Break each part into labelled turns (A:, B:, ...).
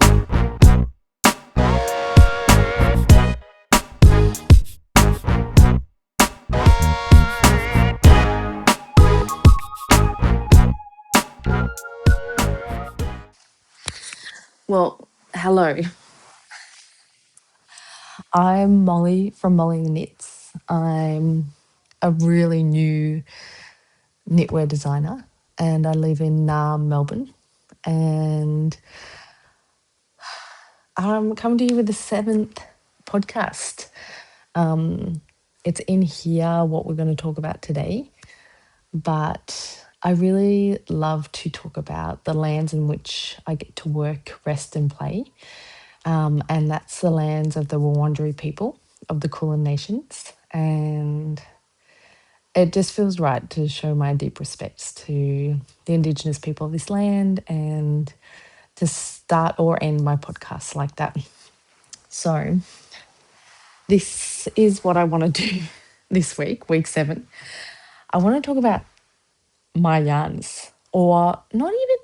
A: Well, hello. I'm Mollie from mollieandtheknits. I'm a really new knitwear designer and I live in Melbourne. And I'm coming to you with the seventh podcast. It's in here what we're going to talk about today, but I really love to talk about the lands in which I get to work, rest, and play. And that's the lands of the Wurundjeri people of the Kulin Nations. And it just feels right to show my deep respects to the Indigenous people of this land and to start or end my podcast like that. So, this is what I want to do this week, week 7. I want to talk about my yarns, or not even,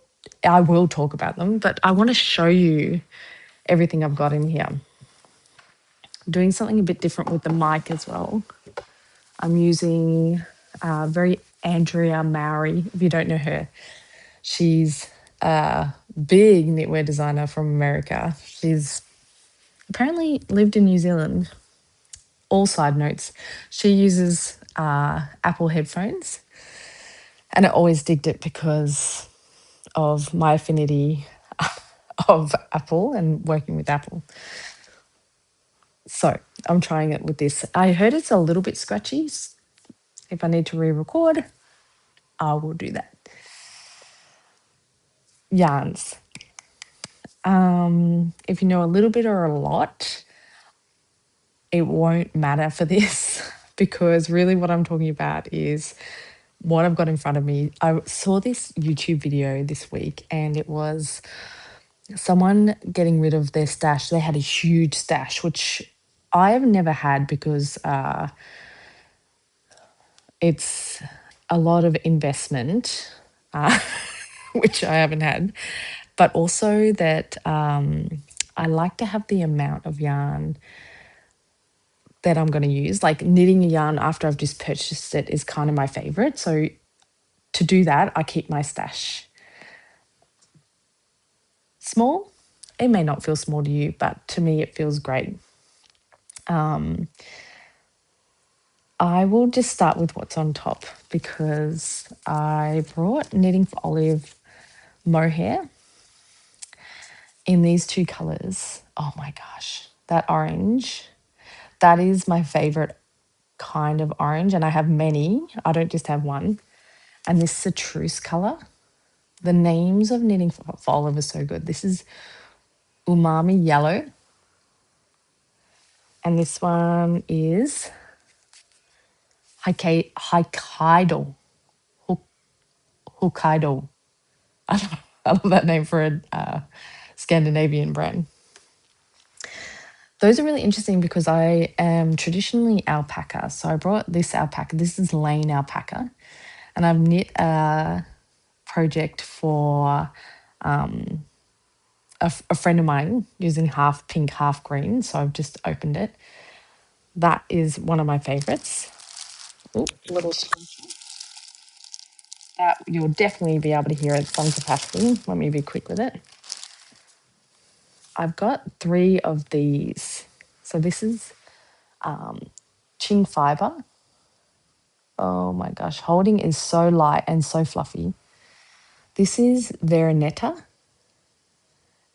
A: I will talk about them, but I want to show you everything I've got in here. Doing something a bit different with the mic as well. I'm using very Andrea Maori, if you don't know her. She's a big knitwear designer from America. She's apparently lived in New Zealand. All side notes. She uses Apple headphones, and I always digged it because of my affinity of Apple and working with Apple. So I'm trying it with this. I heard it's a little bit scratchy. If I need to re-record, I will do that. Yarns. If you know a little bit or a lot, it won't matter for this because really what I'm talking about is what I've got in front of me. I saw this YouTube video this week and it was someone getting rid of their stash. They had a huge stash, which I have never had because it's a lot of investment, which I haven't had, but also that I like to have the amount of yarn that I'm going to use. Like knitting a yarn after I've just purchased it is kind of my favorite. So to do that, I keep my stash small. It may not feel small to you, but to me, it feels great. I will just start with what's on top because I brought Knitting for Olive mohair in these two colors. Oh my gosh, that orange, that is my favorite kind of orange, and I have many. I don't just have one. And this citrus color. The names of Knitting for Olive are so good. This is Umami Yellow. And this one is Hokkaido. Hokkaido. I love that name for a Scandinavian brand. Those are really interesting because I am traditionally alpaca. So I brought this alpaca. This is Lane alpaca. And I've knit a project for a friend of mine using half pink, half green. So I've just opened it. That is one of my favorites. Ooh, little that you'll definitely be able to hear at some capacity. Let me be quick with it. I've got 3 of these. So this is Qing Fibre. Oh my gosh, holding is so light and so fluffy. This is Veronetta,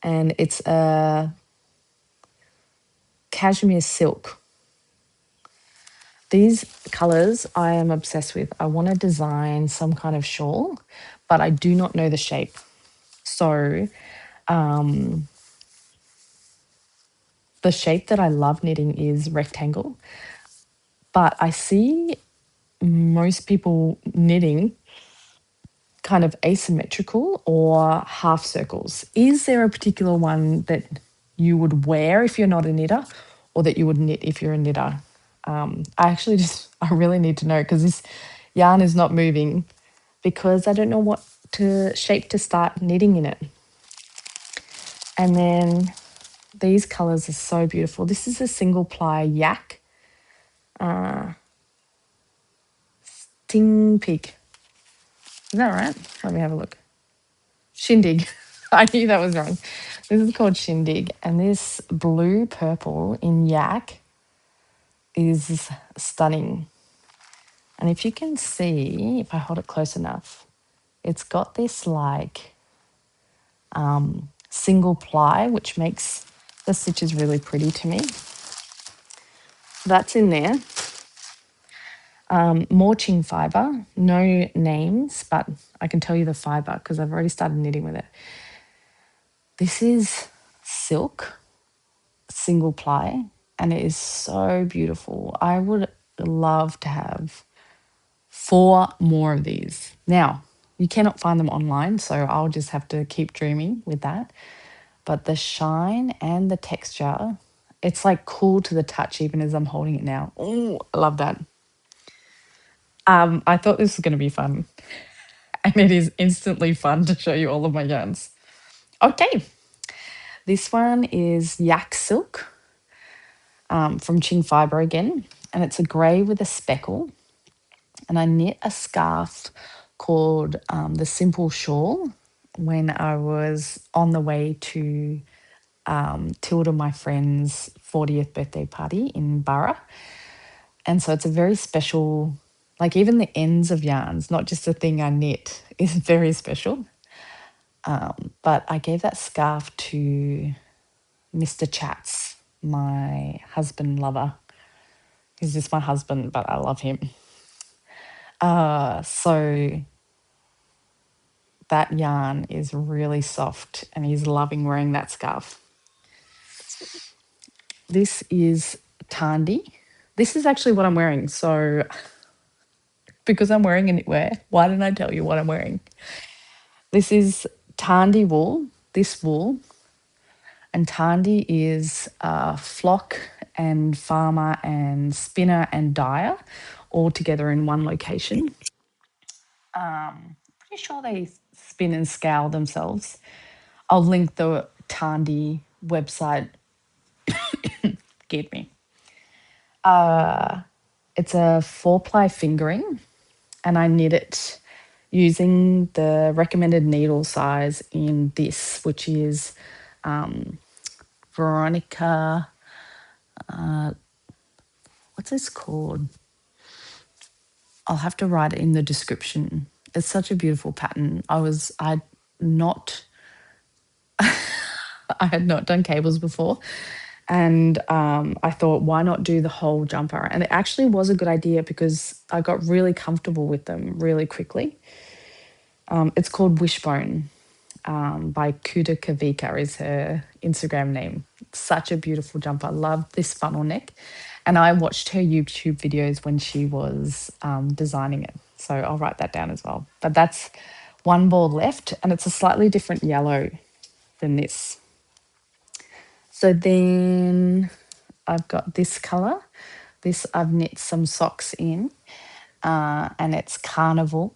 A: and it's a cashmere silk. These colors I am obsessed with. I want to design some kind of shawl, but I do not know the shape. So the shape that I love knitting is rectangle, but I see most people knitting kind of asymmetrical or half circles. Is there a particular one that you would wear if you're not a knitter, or that you would knit if you're a knitter? I really need to know because this yarn is not moving because I don't know what shape to start knitting in it. And then these colours are so beautiful. This is a single ply yak. Ting pig. Is that right? Let me have a look. Shindig. I knew that was wrong. This is called Shindig. And this blue purple in yak is stunning. And if you can see, if I hold it close enough, it's got this like single ply, which makes the stitches really pretty to me. That's in there. More Qing Fibre, no names, but I can tell you the fibre because I've already started knitting with it. This is silk, single ply, and it is so beautiful. I would love to have 4 more of these. Now, you cannot find them online, so I'll just have to keep dreaming with that. But the shine and the texture, it's like cool to the touch even as I'm holding it now. Oh, I love that. I thought this was going to be fun, and it is instantly fun to show you all of my yarns. Okay, this one is yak silk from Qing Fibre again, and it's a grey with a speckle. And I knit a scarf called the Simple Shawl when I was on the way to Tilda, my friend's 40th birthday party in Borough. And so it's a very special, like even the ends of yarns, not just the thing I knit, is very special. But I gave that scarf to Mr. Chats, my husband lover. He's just my husband, but I love him. So that yarn is really soft and he's loving wearing that scarf. This is Tarndie. This is actually what I'm wearing. So because I'm wearing a knitwear, why didn't I tell you what I'm wearing? This is Tarndie wool, this wool. And Tarndie is flock and farmer and spinner and dyer all together in one location. Pretty sure they spin and scour themselves. I'll link the Tarndie website. Give me. It's a 4-ply fingering, and I knit it using the recommended needle size in this, which is Veronica. What's this called? I'll have to write it in the description. It's such a beautiful pattern. Not I had not done cables before. And I thought, why not do the whole jumper? And it actually was a good idea because I got really comfortable with them really quickly. It's called Wishbone by Kuda Kavika is her Instagram name. Such a beautiful jumper. Love this funnel neck. And I watched her YouTube videos when she was designing it. So I'll write that down as well. But that's one ball left and it's a slightly different yellow than this. So then I've got this colour. This I've knit some socks in and it's Carnival.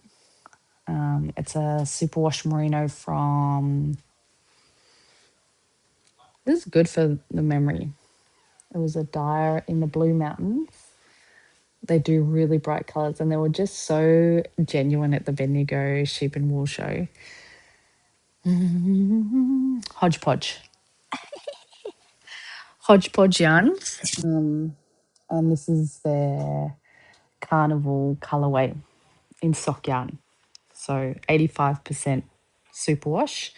A: It's a superwash merino from, this is good for the memory. It was a dyer in the Blue Mountains. They do really bright colours and they were just so genuine at the Bendigo Sheep and Wool Show. Hodgepodge. Hodgepodge yarns. And this is their Carnival colourway in sock yarn. So 85% superwash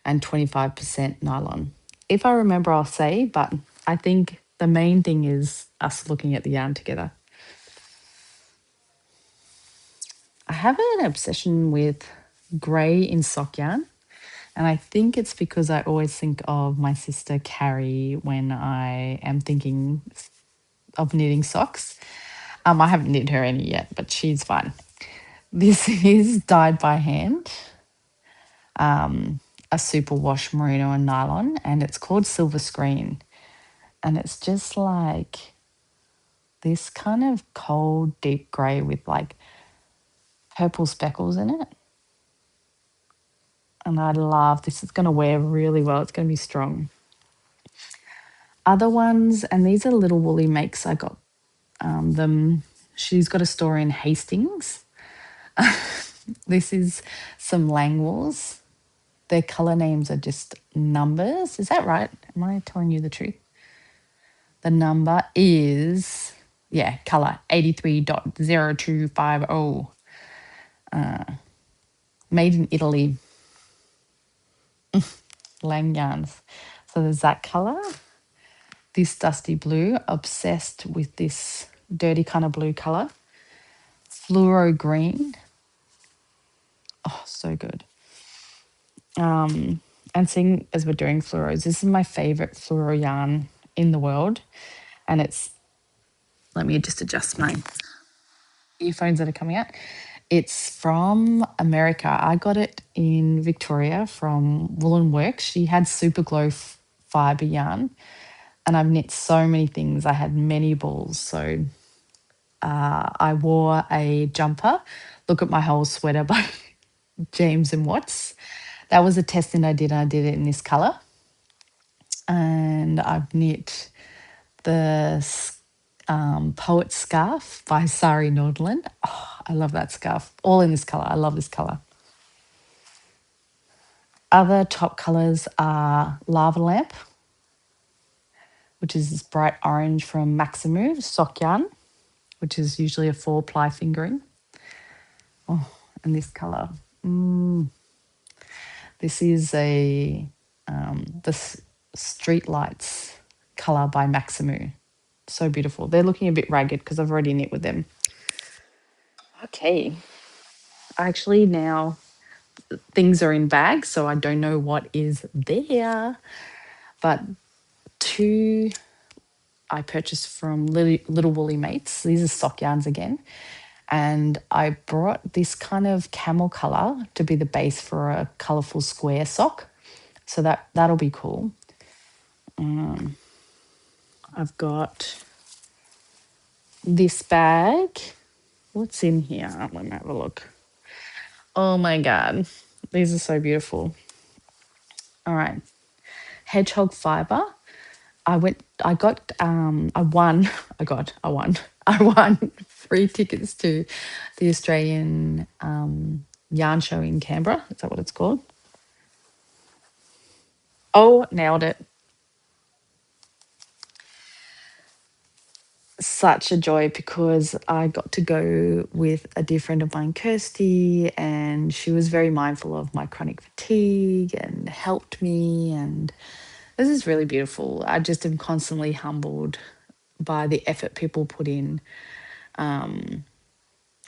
A: and 25% nylon. If I remember, I'll say, but I think the main thing is us looking at the yarn together. I have an obsession with grey in sock yarn. And I think it's because I always think of my sister Carrie when I am thinking of knitting socks. I haven't knit her any yet, but she's fine. This is dyed by hand, a super wash merino and nylon, and it's called Silver Screen. And it's just like this kind of cold, deep grey with like purple speckles in it. And I love this. It's going to wear really well. It's going to be strong. Other ones, and these are little woolly makes. I got them. She's got a store in Hastings. This is some Langwells. Their colour names are just numbers. Is that right? Am I telling you the truth? The number is, yeah, colour 83.0250. Made in Italy. Lang yarns. So there's that colour. This dusty blue, obsessed with this dirty kind of blue colour. Fluoro green. Oh, so good. And seeing as we're doing fluoros, this is my favourite fluoro yarn in the world. And it's, let me just adjust my earphones that are coming out. It's from America. I got it in Victoria from Woolen Works. She had super glow fibre yarn, and I've knit so many things. I had many balls. So I wore a jumper. Look at my whole sweater by James and Watts. That was a testing I did. I did it in this colour. And I've knit the Poet Scarf by Sari Nordland. Oh, I love that scarf. All in this colour. I love this colour. Other top colours are Lava Lamp, which is this bright orange from Maximoo, sock yarn, which is usually a 4-ply fingering. Oh, and this colour. This is the Street Lights colour by Maximoo. So beautiful. They're looking a bit ragged because I've already knit with them. Okay. Actually, now things are in bags, so I don't know what is there. But two I purchased from Little Woolly Mates. These are sock yarns again. And I brought this kind of camel colour to be the base for a colourful square sock. So that'll be cool. I've got this bag. What's in here? Let me have a look. Oh my God. These are so beautiful. All right. Hedgehog fibre. I won free tickets to the Australian yarn show in Canberra. Is that what it's called? Oh, nailed it. Such a joy because I got to go with a dear friend of mine, Kirsty, and she was very mindful of my chronic fatigue and helped me. And this is really beautiful. I just am constantly humbled by the effort people put in. And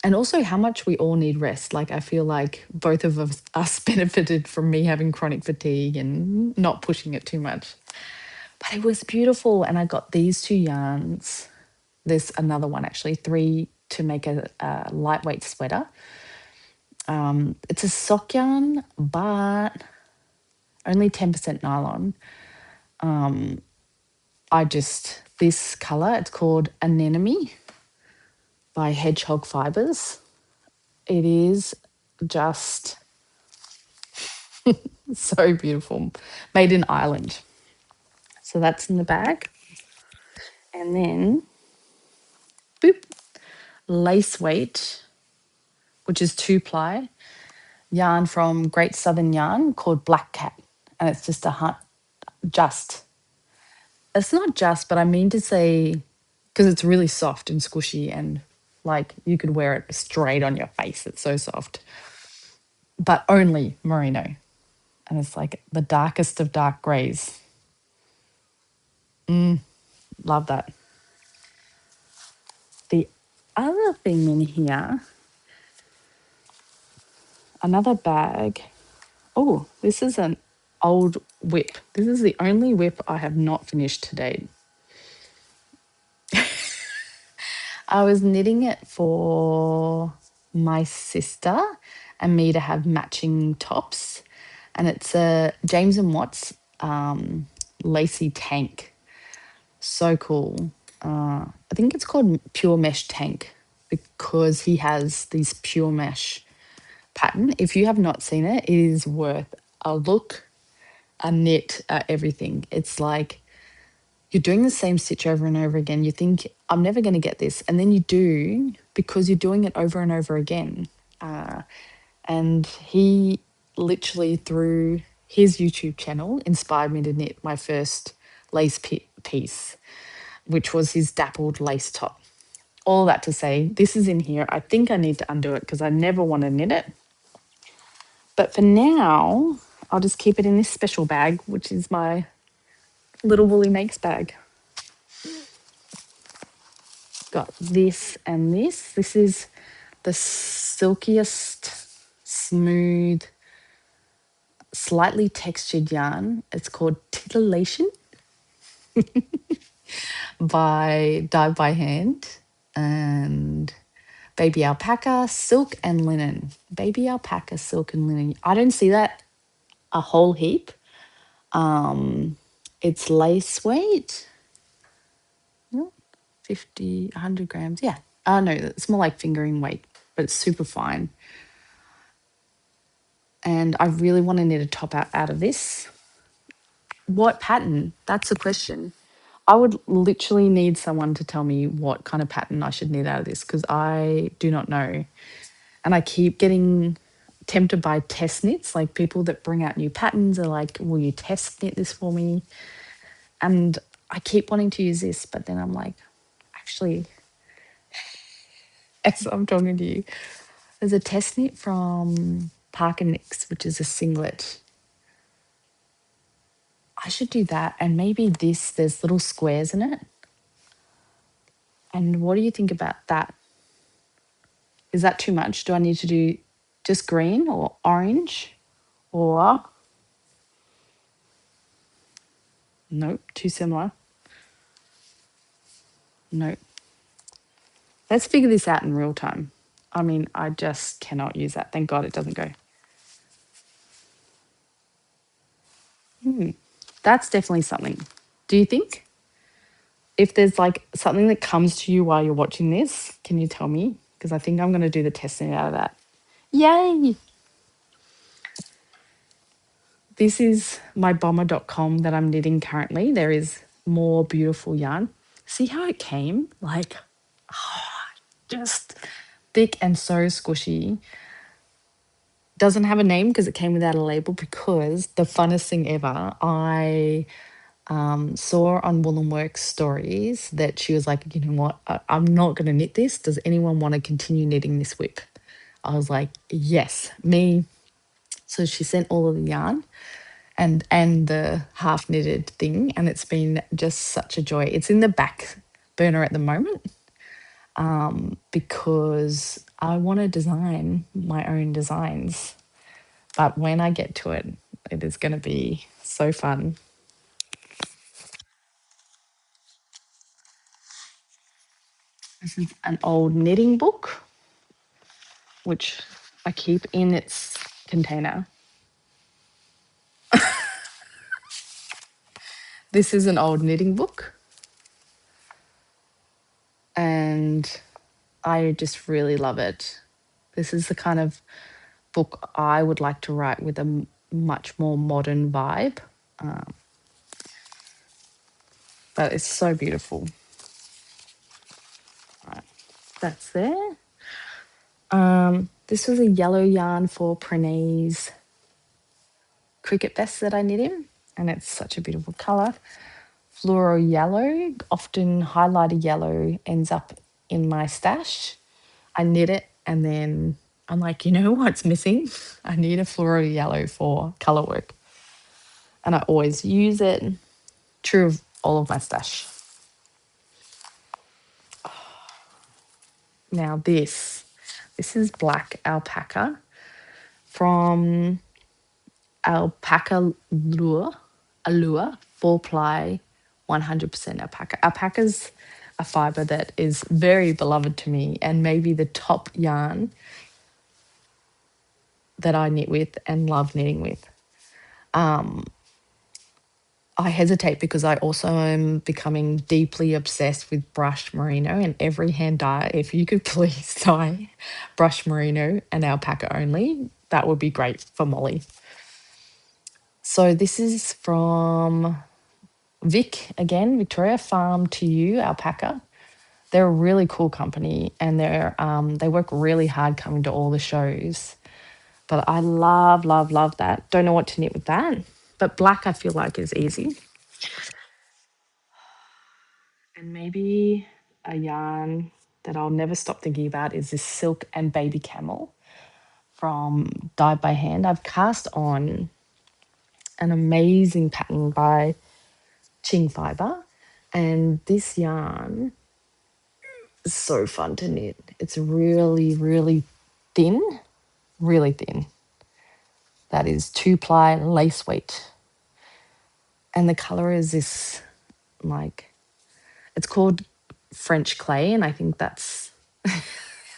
A: also how much we all need rest. Like, I feel like both of us benefited from me having chronic fatigue and not pushing it too much. But it was beautiful. And I got these two yarns. There's another one, actually, 3 to make a lightweight sweater. It's a sock yarn, but only 10% nylon. This colour, it's called Anemone by Hedgehog Fibres. It is just so beautiful. Made in Ireland. So that's in the bag. And then, boop, lace weight, which is 2-ply, yarn from Great Southern Yarn called Black Cat. And it's just it's not just, but I mean to say, because it's really soft and squishy and like you could wear it straight on your face. It's so soft. But only merino. And it's like the darkest of dark greys. Love that. The other thing in here, another bag. Oh, this is an old whip. This is the only whip I have not finished to date. I was knitting it for my sister and me to have matching tops. And it's a James and Watts lacy tank. So cool. I think it's called Pure Mesh Tank because he has these pure mesh pattern. If you have not seen it, it is worth a look, a knit, everything. It's like you're doing the same stitch over and over again. You think, I'm never going to get this. And then you do because you're doing it over and over again. And he literally, through his YouTube channel, inspired me to knit my first lace piece, which was his dappled lace top. All that to say, this is in here. I think I need to undo it because I never want to knit it. But for now, I'll just keep it in this special bag, which is my little Woolly Makes bag. Got this and this. This is the silkiest, smooth, slightly textured yarn. It's called Titillation by Dye by Hand and baby alpaca, silk and linen. Baby alpaca, silk and linen. I don't see that a whole heap. It's lace weight. 50, 100 grams. Yeah. No, it's more like fingering weight, but it's super fine. And I really want to knit a top out of this. What pattern? That's the question. I would literally need someone to tell me what kind of pattern I should knit out of this because I do not know. And I keep getting tempted by test knits, like people that bring out new patterns are like, will you test knit this for me? And I keep wanting to use this, but then I'm like, actually, as I'm talking to you, there's a test knit from Park and Nix, which is a singlet. I should do that. And maybe this, there's little squares in it. And what do you think about that? Is that too much? Do I need to do just green or orange? Or, nope, too similar. Nope. Let's figure this out in real time. I mean, I just cannot use that. Thank God it doesn't go. That's definitely something. Do you think? If there's like something that comes to you while you're watching this, can you tell me? Because I think I'm going to do the testing out of that. Yay! This is my bomber.com that I'm knitting currently. There is more beautiful yarn. See how it came? Like, just thick and so squishy. Doesn't have a name because it came without a label because the funnest thing ever, I saw on Wool and Works stories that she was like, you know what, I'm not going to knit this. Does anyone want to continue knitting this whip? I was like, yes, me. So she sent all of the yarn and the half knitted thing, and it's been just such a joy. It's in the back burner at the moment because I want to design my own designs. But when I get to it, it is going to be so fun. This is an old knitting book, which I keep in its container. This is an old knitting book. And I just really love it. This is the kind of book I would like to write with a much more modern vibe. But it's so beautiful. Right, that's there. This was a yellow yarn for Prenee's cricket vest that I knit in, and it's such a beautiful colour. Fluoro yellow, often highlighter yellow ends up in my stash. I knit it and then I'm like, you know what's missing? I need a fluoro yellow for colour work. And I always use it. True of all of my stash. Now this is black alpaca from Alpaca Allure 4-ply 100% alpaca. Alpaca's a fibre that is very beloved to me and maybe the top yarn that I knit with and love knitting with. I hesitate because I also am becoming deeply obsessed with brushed merino and every hand dye. If you could please dye brushed merino and alpaca only, that would be great for Mollie. So this is from Vic again, Victoria Farm to You Alpaca. They're a really cool company, and they work really hard coming to all the shows. But I love, love, love that. Don't know what to knit with that. But black I feel like is easy. And maybe a yarn that I'll never stop thinking about is this Silk and Baby Camel from Dyed by Hand. I've cast on an amazing pattern by Qing Fibre, and this yarn is so fun to knit. It's really, really thin, really thin. That is 2-ply lace weight. And the color is this, like, it's called French clay, and I think that's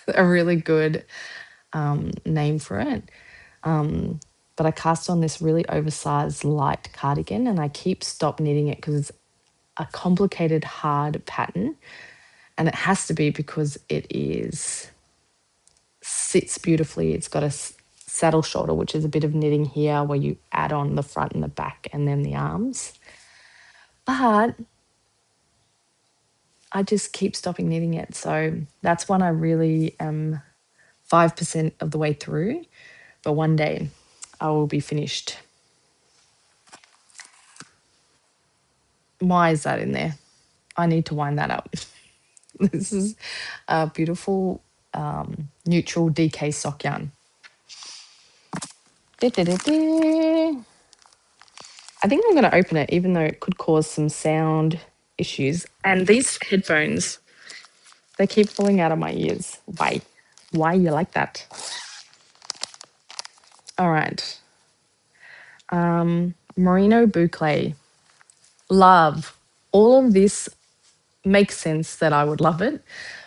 A: a really good name for it. But I cast on this really oversized light cardigan, and I keep stop knitting it because it's a complicated, hard pattern. And it has to be because it sits beautifully. It's got a saddle shoulder, which is a bit of knitting here where you add on the front and the back and then the arms. But I just keep stopping knitting it. So that's one I really am 5% of the way through. But one day I will be finished. Why is that in there? I need to wind that up. This is a beautiful neutral DK sock yarn. Da-da-da-da. I think I'm going to open it, even though it could cause some sound issues. And these headphones, they keep falling out of my ears. Why? Why you like that? All right. Merino boucle. Love. All of this makes sense that I would love it.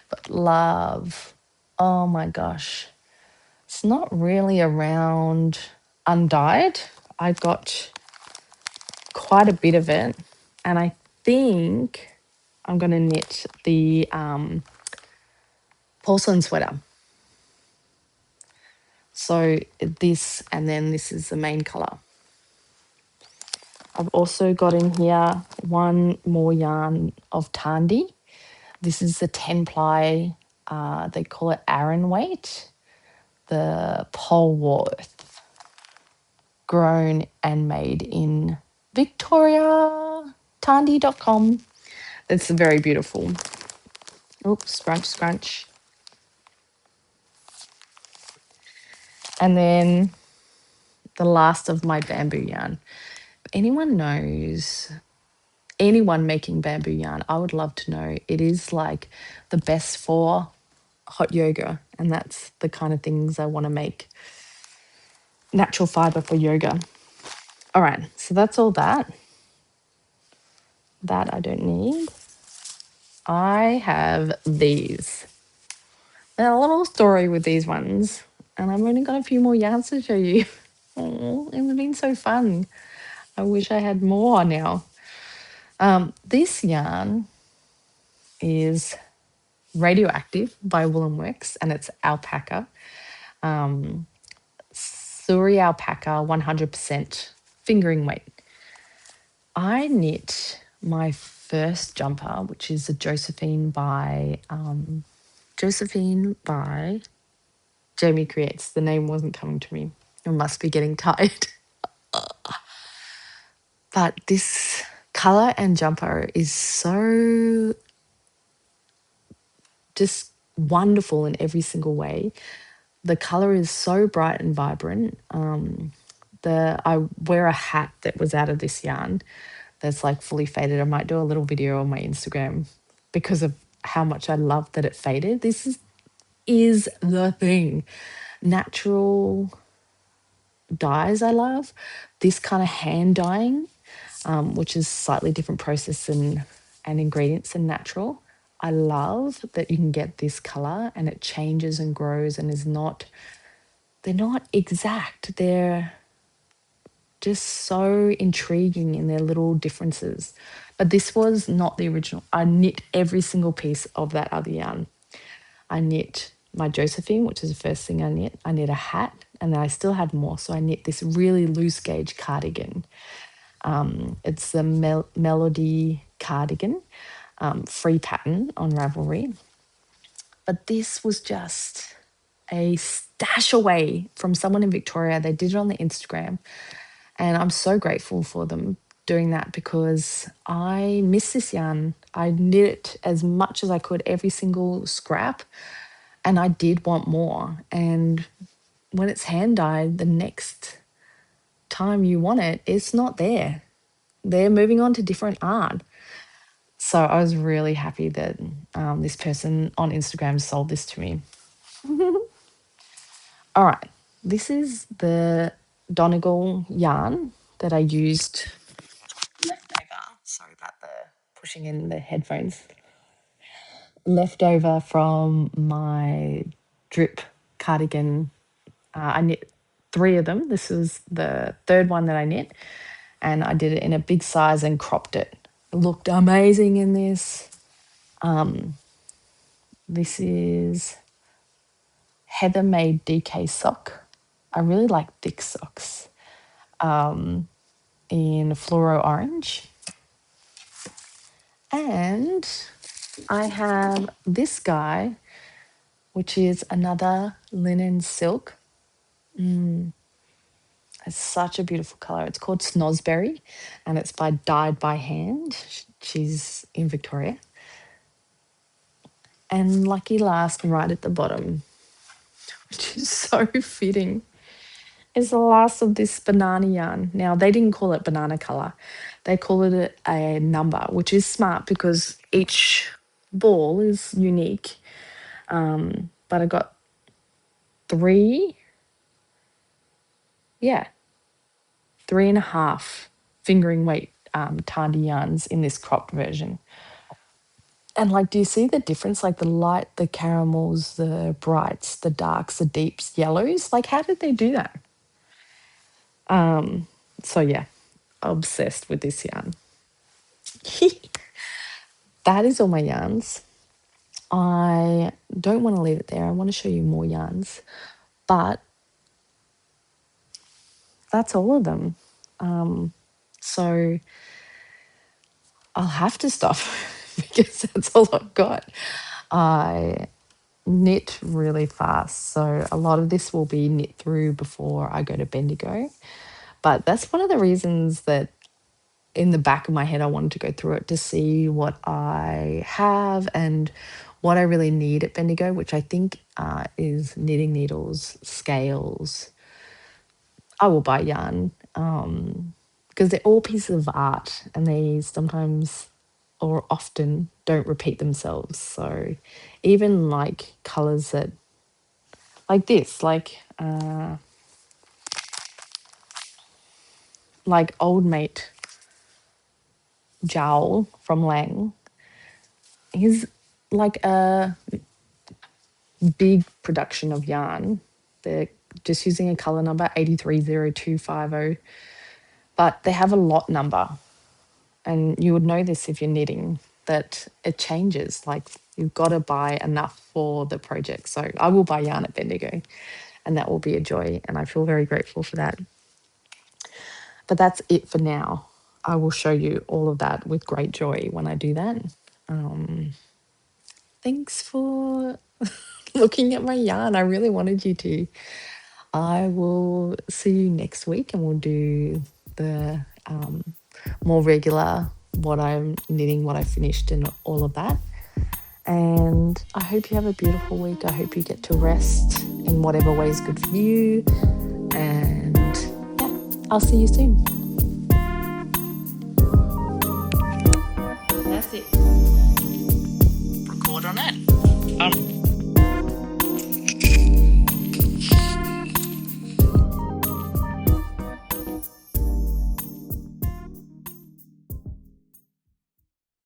A: But love. Oh my gosh. It's not really around undyed. I got quite a bit of it. And I think I'm going to knit the porcelain sweater. So this, and then this is the main colour. I've also got in here one more yarn of Tarndie. This is the 10-ply, they call it Aran weight, the Polwarth, grown and made in Victoria, Tarndie.com. It's very beautiful. Oops, scrunch, scrunch. And then the last of my bamboo yarn. If anyone knows anyone making bamboo yarn, I would love to know. It is like the best for hot yoga, and that's the kind of things I want to make. Natural fiber for yoga. All right, so that's all that. That I don't need. I have these. There's a little story with these ones, and I've only got a few more yarns to show you. Oh, it's been so fun. I wish I had more now. This yarn is Radioactive by Wool & Works, and it's alpaca. Suri alpaca, 100% fingering weight. I knit my first jumper, which is a Josephine by Jamie Creates. The name wasn't coming to me. I must be getting tired. But this colour and jumper is so just wonderful in every single way. The colour is so bright and vibrant. I wear a hat that was out of this yarn that's like fully faded. I might do a little video on my Instagram because of how much I love that it faded. This is the thing. Natural dyes I love. This kind of hand dyeing, which is slightly different process and ingredients than natural. I love that you can get this color and it changes and grows and they're not exact. They're just so intriguing in their little differences. But this was not the original. I knit every single piece of that other yarn. I knit my Josephine, which is the first thing I knit. I knit a hat. and then I still had more. So I knit this really loose gauge cardigan. It's the Melody cardigan, free pattern on Ravelry. But this was just a stash away from someone in Victoria. They did it on the Instagram, and I'm so grateful for them doing that because I miss this yarn. I knit it as much as I could, every single scrap, and I did want more. And when it's hand dyed, the next time you want it, it's not there. They're moving on to different art. So I was really happy that this person on Instagram sold this to me. All right, this is the Donegal yarn that I used leftover. Sorry about the pushing in the headphones. Leftover from my drip cardigan. I knit 3 of them. This was the 3rd one that I knit, and I did it in a big size and cropped it. It looked amazing in this. This is Heather made DK sock. I really like thick socks. In fluoro orange. And I have this guy, which is another linen silk. It's such a beautiful color. It's called Snosberry, and it's dyed by hand. She's in Victoria. And lucky last, right at the bottom, which is so fitting, is the last of this banana yarn. Now, they didn't call it banana color. They call it a number, which is smart because each ball is unique. But I got 3, 3.5 fingering weight Tarndie yarns in this cropped version. And like, do you see the difference? Like the light, the caramels, the brights, the darks, the deeps, yellows. Like, how did they do that? So yeah, obsessed with this yarn. That is all my yarns. I don't want to leave it there. I want to show you more yarns, but that's all of them. So I'll have to stop because that's all I've got. I knit really fast, so a lot of this will be knit through before I go to Bendigo. But that's one of the reasons that in the back of my head I wanted to go through it to see what I have and what I really need at Bendigo, which I think is knitting needles, scales. I will buy yarn because they're all pieces of art and they sometimes or often don't repeat themselves. So even like colours that, like this, like Old Mate Jowl from Lang, he's like a big production of yarn. They're just using a colour number 830250, but they have a lot number. And you would know this if you're knitting, that it changes. Like, you've got to buy enough for the project. So I will buy yarn at Bendigo, and that will be a joy. And I feel very grateful for that. But that's it for now. I will show you all of that with great joy when I do that. Thanks for looking at my yarn. I really wanted you to. I will see you next week and we'll do the more regular what I'm knitting, what I finished, and all of that. And I hope you have a beautiful week. I hope you get to rest in whatever way is good for you. And yeah, I'll see you soon. That's it. Record on it.